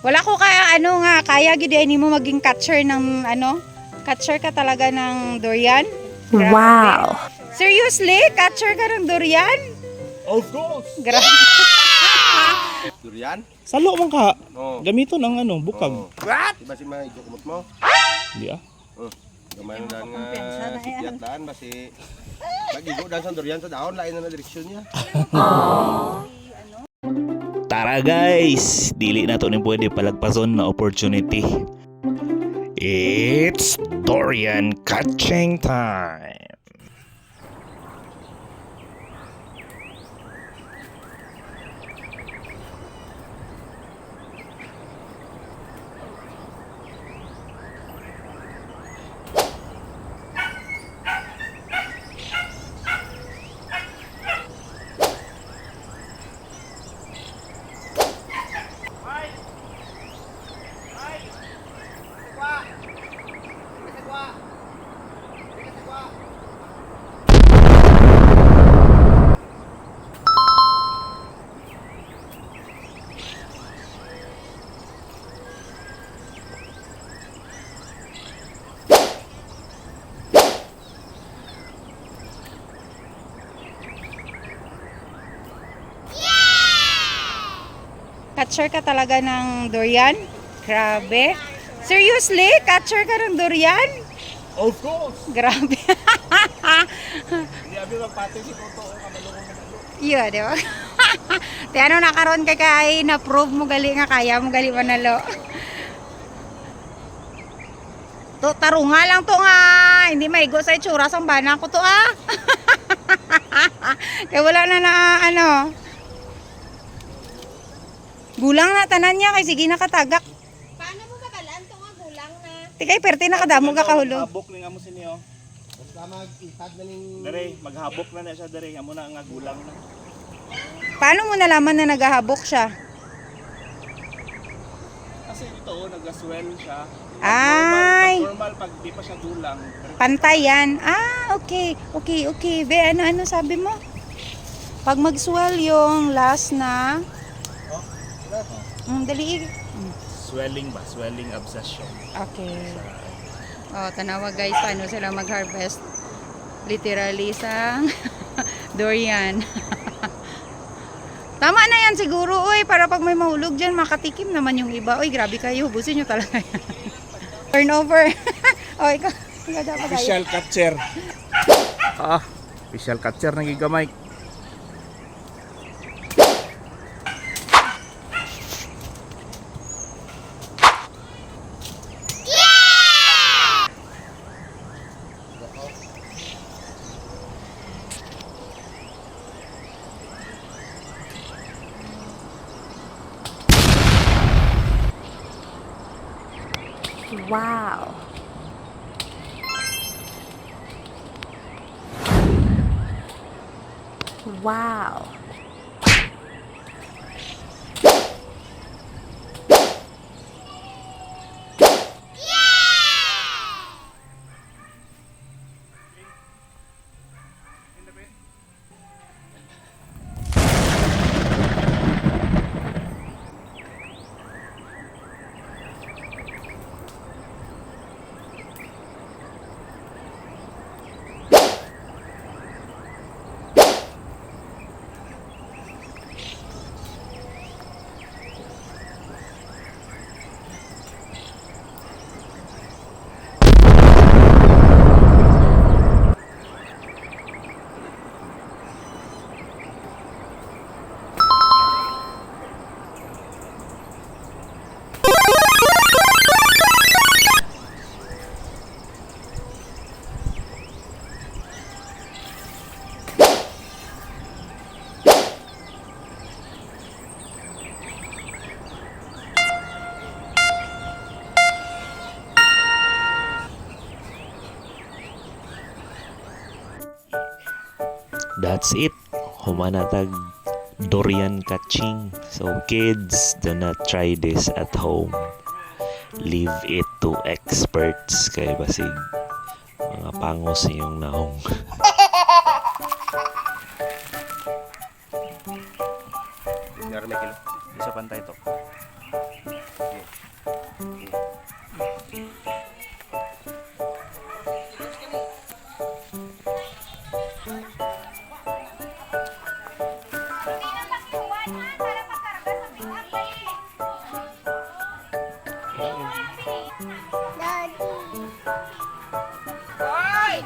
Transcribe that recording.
Wala ko kaya ano nga, kaya gid ni mo maging catcher ng ano? Catcher ka talaga ng durian? Grabe. Wow. Seriously? Catcher ka ng durian? Of course! Grabe. Durian? Salo man ka. Oo. Gamito ng ano, bukag. What? Diba si mga idukumot mo? Di ah. Gamay na daan nga sikyat daan. Basi mag-igo daan sa durian sa daon. Lain na direksyon niya. Tara guys, dili na to ni pwede palagpason na opportunity. It's durian catching time. Catcher ka talaga ng durian? Grabe. Seriously? Catcher ka ng durian? Of course! Grabe. Hindi abi magpati si Toto. Kamalungan na malo. Iya, di ba? Ti ano nakaroon ka kay na-prove mo gali nga kaya mo gali manalo. To tarunga lang to nga. Hindi maigo sa itsura sang bana ko to ah. Kaya wala na ano. Gulang na tanan niya kay sige nakatagak. Paano mo bakalan to nga gulang na? Tikay perte nakadamo ka kahulog. Habok ni amo sinyo. Basta mag-itag na ning... Dere, maghabok na siya dere. Amo na nga gulang na. Paano mo nalaman na naghahabok siya? Kasi ito, nag-swell siya. Ay. Normal pag di pa siya gulang. Pantay yan. Ah, okay. Okay. Be, ano sabi mo? Pag mag-swell yung last na... dali. Swelling ba? Swelling abscession. Okay. Oh, tanawa guys, paano sila mag-harvest? Literally sa durian. Tama na yan siguro, oy, para pag may mahulog dyan, makatikim naman yung iba. Oy, grabe kayo, hubusin nyo talaga yan. Turnover. Oh, ikaw dapat tayo. Official catcher. Official catcher ng gigamay. Wow. Wow. That's it. Humanatag durian catching. So kids, do not try this at home. Leave it to experts kay basig mga pangos yung naong. Yari may kilo. Isa pantay to. Hoy!